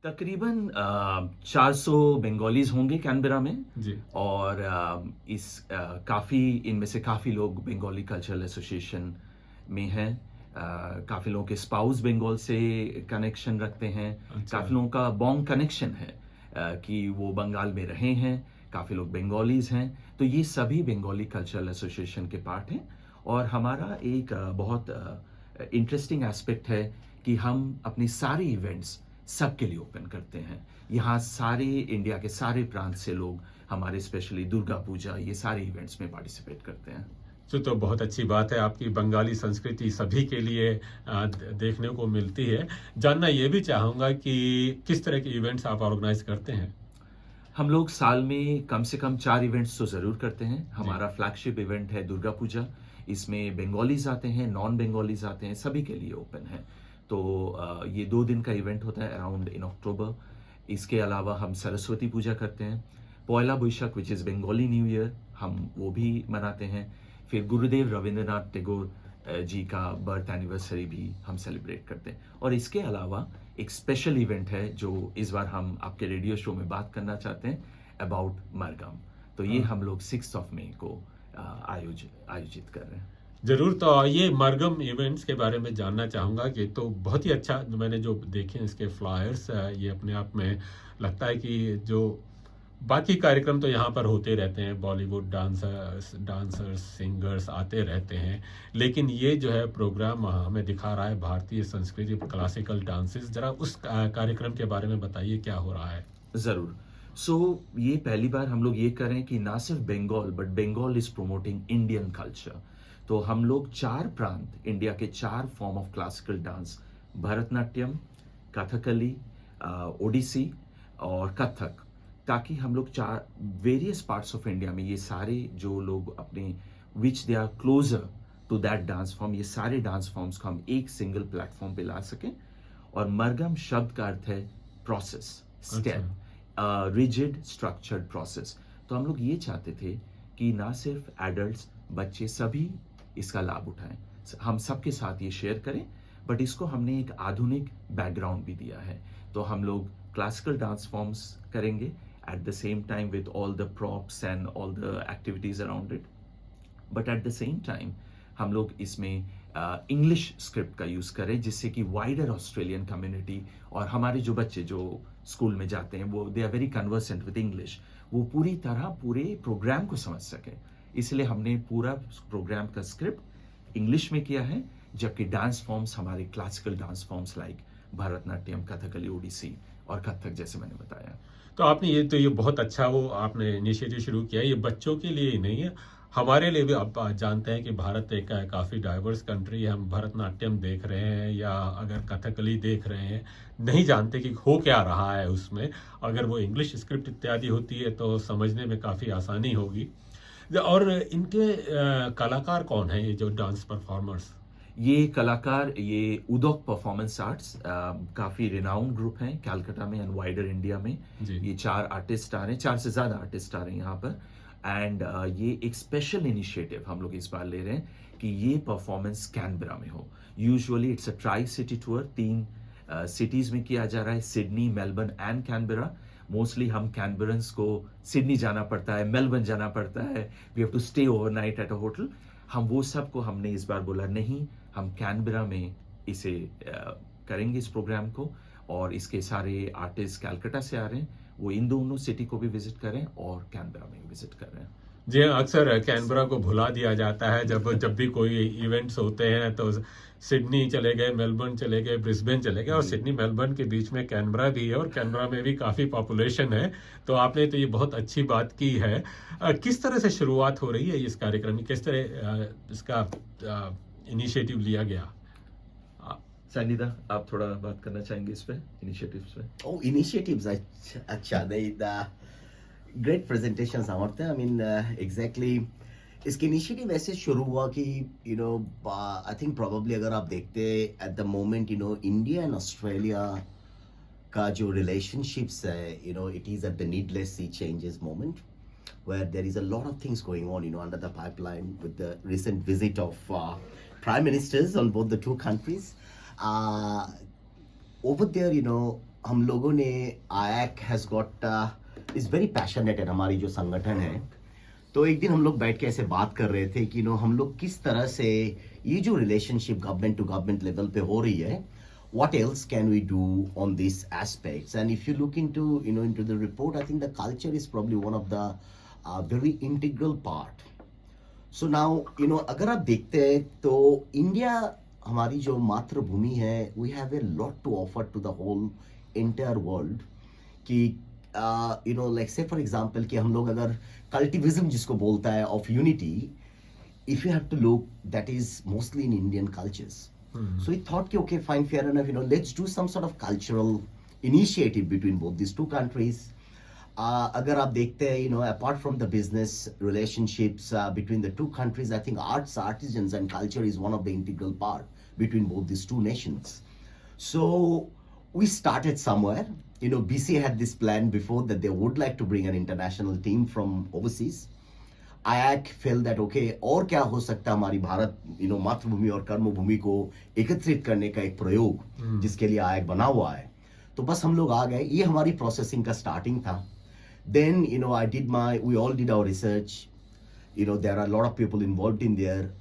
तकरीबन 400 बंगालीज होंगे कैनबरा में। जी। और काफ़ी इनमें से काफ़ी लोग बंगाली कल्चरल एसोसिएशन में हैं। काफ़ी लोगों के स्पाउस बंगाल से कनेक्शन रखते हैं। अच्छा। काफ़ी लोगों का बॉन्ग कनेक्शन है, कि वो बंगाल में रहे हैं। काफ़ी लोग बंगालीज हैं। तो ये सभी बंगाली कल्चरल एसोसिएशन के पार्ट हैं। और हमारा एक बहुत इंटरेस्टिंग एस्पेक्ट है कि हम अपनी सारी इवेंट्स सबके लिए ओपन करते हैं। यहाँ सारे इंडिया के सारे प्रांत से लोग हमारे स्पेशली दुर्गा पूजा ये सारे इवेंट्स में पार्टिसिपेट करते हैं। तो बहुत अच्छी बात है, आपकी बंगाली संस्कृति सभी के लिए देखने को मिलती है। जानना ये भी चाहूँगा कि किस तरह के इवेंट्स आप ऑर्गेनाइज करते हैं? हम लोग साल में कम से कम 4 इवेंट्स तो ज़रूर करते हैं। जी। हमारा फ्लैगशिप इवेंट है दुर्गा पूजा। इसमें बंगालीज़ आते हैं, नॉन बंगालीज़ आते हैं, सभी के लिए ओपन है। तो ये 2 दिन का इवेंट होता है अराउंड इन अक्टूबर। इसके अलावा हम सरस्वती पूजा करते हैं। Poila Boishakh which is Bengali new year, हम वो भी मनाते हैं। फिर गुरुदेव रवींद्रनाथ टैगोर जी का बर्थ एनिवर्सरी भी हम सेलिब्रेट करते हैं। और इसके अलावा एक स्पेशल इवेंट है जो इस बार हम आपके रेडियो शो में बात करना चाहते हैं अबाउट मरगम। तो ये हाँ। हम लोग 6 मई को आयोजित कर रहे हैं। ज़रूर, तो ये मरगम इवेंट्स के बारे में जानना चाहूँगा कि तो बहुत ही अच्छा, जो मैंने जो देखे हैं इसके फ्लायर्स, ये अपने आप में लगता है कि जो बाकी कार्यक्रम तो यहाँ पर होते रहते हैं, बॉलीवुड डांसर्स सिंगर्स आते रहते हैं, लेकिन ये जो है प्रोग्राम हमें दिखा रहा है भारतीय संस्कृति, क्लासिकल डांसेस। ज़रा उस कार्यक्रम के बारे में बताइए, क्या हो रहा है? ज़रूर। सो ये पहली बार हम लोग ये करें कि ना सिर्फ Bengal but Bengal is promoting Indian culture. तो हम लोग 4 प्रांत, इंडिया के 4 form of classical dance, Bharatanatyam, Kathakali, Odissi और कथक, ताकि हम लोग 4 वेरियस पार्ट्स ऑफ इंडिया में ये सारे जो लोग अपने which they are closer to that dance form, ये सारे डांस फॉर्म्स को हम एक सिंगल प्लेटफॉर्म पे ला सकें। और मरगम शब्द का अर्थ है प्रोसेस, अच्छा। Step, rigid structured process. तो हम लोग ये चाहते थे कि ना सिर्फ एडल्ट्स, बच्चे सभी इसका लाभ उठाएं, हम सबके साथ ये शेयर करें। बट इसको हमने एक आधुनिक बैकग्राउंड भी दिया है। तो हम लोग क्लासिकल डांस फॉर्म्स करेंगे at the same time with all the props and all the activities around it. But at the same time हम लोग इसमें इंग्लिश स्क्रिप्ट का यूज़ करें, जिससे कि वाइडर ऑस्ट्रेलियन कम्युनिटी और हमारे जो बच्चे जो स्कूल में जाते हैं वो they are very conversant with English, वो पूरी तरह पूरे प्रोग्राम को समझ सकें। इसलिए हमने पूरा प्रोग्राम का स्क्रिप्ट इंग्लिश में किया है, जबकि डांस फॉर्म्स हमारे classical dance forms like Bharatanatyam, Kathakali, Odissi और कथक जैसे मैंने बताया। तो आपने ये बहुत अच्छा वो आपने इनिशिएटिव शुरू किया है। ये बच्चों के लिए ही नहीं है, हमारे लिए भी। आप जानते हैं कि भारत एक काफ़ी डाइवर्स कंट्री है। हम भरतनाट्यम देख रहे हैं या अगर कथकली देख रहे हैं, नहीं जानते कि हो क्या रहा है उसमें। अगर वो इंग्लिश स्क्रिप्ट इत्यादि होती है तो समझने में काफ़ी आसानी होगी। और इनके कलाकार कौन हैं, ये जो डांस परफॉर्मर्स? ये कलाकार, ये उदोक परफॉर्मेंस आर्ट्स काफ़ी रिनाउंड ग्रुप हैं कैलकाटा में एंड वाइडर इंडिया में। जी। ये 4 आर्टिस्ट आ रहे हैं, 4 से ज़्यादा आर्टिस्ट आ रहे हैं यहाँ पर। एंड ये एक स्पेशल इनिशिएटिव हम लोग इस बार ले रहे हैं कि ये परफॉर्मेंस कैनबरा में हो। Usually it's a tri city tour, 3 cities में किया जा रहा है, Sydney, Melbourne and Canberra. Mostly हम कैनबरन्स को सिडनी जाना पड़ता है, मेलबर्न जाना पड़ता है, we have to stay overnight at a hotel. हम वो सब को हमने इस बार बोला नहीं, हम कैनबरा में इसे करेंगे इस प्रोग्राम को। और इसके सारे आर्टिस्ट कैलकाटा से आ रहे हैं, वो इन दोनों सिटी को भी विजिट करें और कैनबरा में विजिट कर रहे हैं। जी हाँ, अक्सर कैनबरा को भुला दिया जाता है। जब जब भी कोई इवेंट्स होते हैं तो सिडनी चले गए, मेलबर्न चले गए, ब्रिस्बेन चले गए, और जी। सिडनी मेलबर्न के बीच में कैनबरा भी है और कैनबरा में भी काफ़ी पॉपुलेशन है। तो आपने तो ये बहुत अच्छी बात की है। किस तरह से शुरुआत हो रही है इस कार्यक्रम की? किस तरह इसका इनिशिएटिव लिया गया? आ- संगीता, आप थोड़ा बात करना चाहेंगे इस पे, इनिशिएटिव्स पे? Oh, initiatives. अच्छा, the great presentation सामर्थ्य. I mean, exactly. इसकी इनिशिएटिव ऐसे शुरू हुआ कि आई थिंक प्रॉबली अगर आप देखते at the moment India and Australia का जो रिलेशनशिप्स है, it is at the needless sea changes moment where there is a lot of things going on, under the pipeline with the recent visit of prime ministers on both the two countries. Over there, हम लोगों ने आयक has got is very passionate है, हमारी जो संगठन है। तो एक दिन हम लोग बैठ के ऐसे बात कर रहे थे कि हम लोग किस तरह से ये जो relationship government to government level पे हो रही है, what else can we do on these aspects? And if you look into into the report, I think the culture is probably one of the very integral part. So now अगर आप देखते हैं तो India हमारी जो मातृभूमि है, we have a lot to offer to the whole entire world. कि like say for example कि हम लोग अगर कल्टिविज्म जिसको बोलता है of unity, if you have to look, that is mostly in Indian cultures. So he thought कि okay fine fair enough, let's do some sort of cultural initiative between both these two countries. अगर आप देखते हैं apart from the business relationships between the two countries, I think arts, artisans and culture is one of the integral part between both these two nations. So we started somewhere. BCA had this plan before that they would like to bring an international team from overseas. आयक fail that okay, और क्या हो सकता है हमारी भारत मातृभूमि और कर्मभूमि को एकत्रित करने का एक प्रयोग जिसके लिए आयक बना हुआ है। तो बस हम लोग आ गए, ये हमारी प्रोसेसिंग का स्टार्टिंग था। Then we all did our research, there are lot of people involved in there.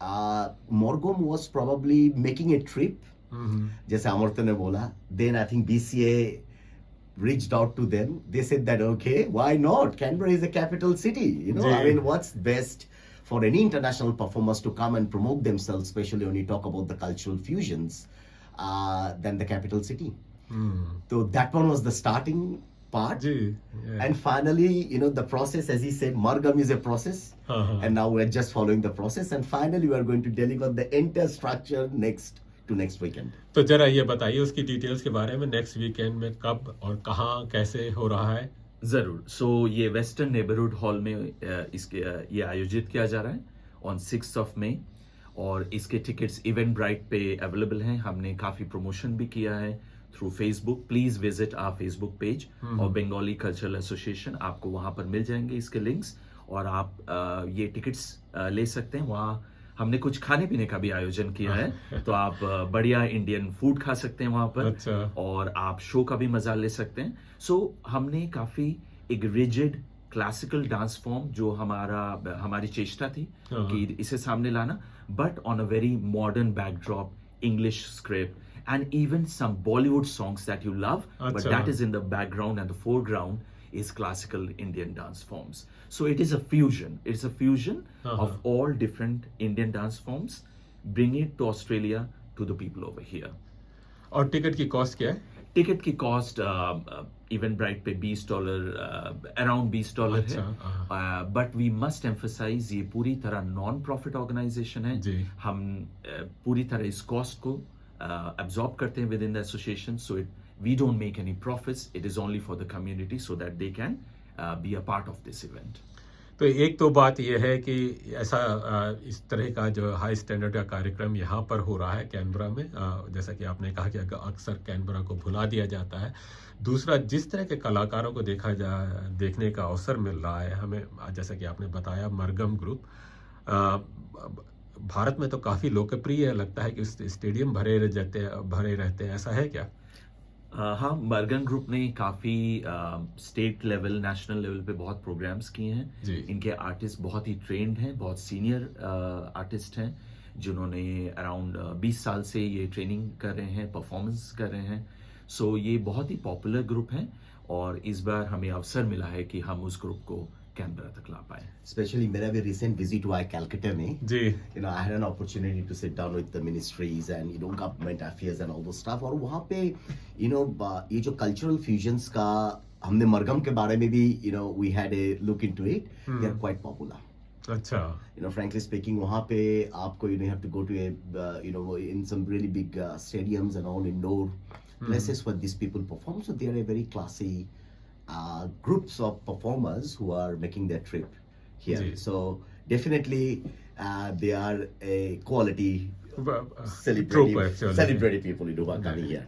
मोरगोम was probably making a trip, जैसे अमृता ने बोला। Then I think BCA reached out to them. They said that okay, why not? Canberra is a capital city. I mean, what's best for any international performers to come and promote themselves, especially when you talk about the cultural fusions, than the capital city. So that one was the starting part. And finally, the process, as he said, Margam is a process. And now we're just following the process. And finally, we are going to deliver the entire structure next weekend. तो जरा ये बताइए उसकी details के बारे में, next weekend में कब और कहाँ कैसे हो रहा है? जरूर। सो ये वेस्टर्न नेबरहुड हॉल में ये आयोजित किया जा रहा है ऑन 6th of May, और इसके टिकट्स इवेंट ब्राइट पे अवेलेबल हैं। हमने काफी प्रमोशन भी किया है through Facebook. Please visit our Facebook page और बंगाली कल्चरल एसोसिएशन, आपको वहां पर मिल जाएंगे इसके लिंक्स, और आप ये टिकट्स ले सकते हैं। वहाँ हमने कुछ खाने पीने का भी आयोजन किया है, तो आप बढ़िया इंडियन फूड खा सकते हैं वहां पर। अच्छा। और आप शो का भी मजा ले सकते हैं। सो हमने काफी एक रिजिड क्लासिकल डांस फॉर्म जो हमारी चेष्टा थी कि इसे सामने लाना, but on a very modern backdrop, English script and even some Bollywood songs that you love, but that is in the background and the foreground is classical Indian dance forms. So it is a fusion. It's a fusion of all different Indian dance forms. Bring it to Australia to the people over here. और ticket की cost क्या है? Ticket की cost event bright पे $20 around $20 है। But we must emphasise ये पूरी तरह नॉन प्रॉफिट ऑर्गेनाइजेशन है जी। हम पूरी तरह इस कॉस्ट को absorb करते हैं with in the association, so we don't make any profits. It is only for the community so that they can be a part of this event. तो एक तो बात यह है कि ऐसा इस तरह का जो हाई स्टैंडर्ड का कार्यक्रम यहाँ पर हो रहा है कैनबरा में, जैसा कि आपने कहा कि अक्सर कैनबरा को भुला दिया जाता है। दूसरा, जिस तरह के कलाकारों को देखने का अवसर मिल रहा है हमें, जैसा कि आपने बताया मरगम ग्रुप भारत में तो काफ़ी लोकप्रिय है, लगता है कि स्टेडियम भरे रहते हैं, ऐसा है क्या? हाँ, मरगन ग्रुप ने काफ़ी स्टेट लेवल, नेशनल लेवल पे बहुत प्रोग्राम्स किए हैं। इनके आर्टिस्ट बहुत ही ट्रेंड हैं, बहुत सीनियर आर्टिस्ट हैं जिन्होंने अराउंड 20 साल से ये ट्रेनिंग कर रहे हैं, परफॉर्मेंस कर रहे हैं। सो ये बहुत ही पॉपुलर ग्रुप है, और इस बार हमें अवसर मिला है कि हम उस ग्रुप को कैनबरा तक ला पाए। स्पेशली मेरा भी रिसेंट विजिट हुआ है कैलकाटा में जी। I had an opportunity to sit down with the ministries and government affairs and all those stuff, और वहाँ पे ये जो कल्चरल फ्यूजन्स का हमने मरगम के बारे में भी we had a look into it, they are quite popular. अच्छा। frankly speaking, वहाँ पे आपको you have to go to a in some really big stadiums and all indoor places where these people perform. So they are a very classy groups of performers who are making their trip here. So definitely they are a quality celebrity people who are coming here.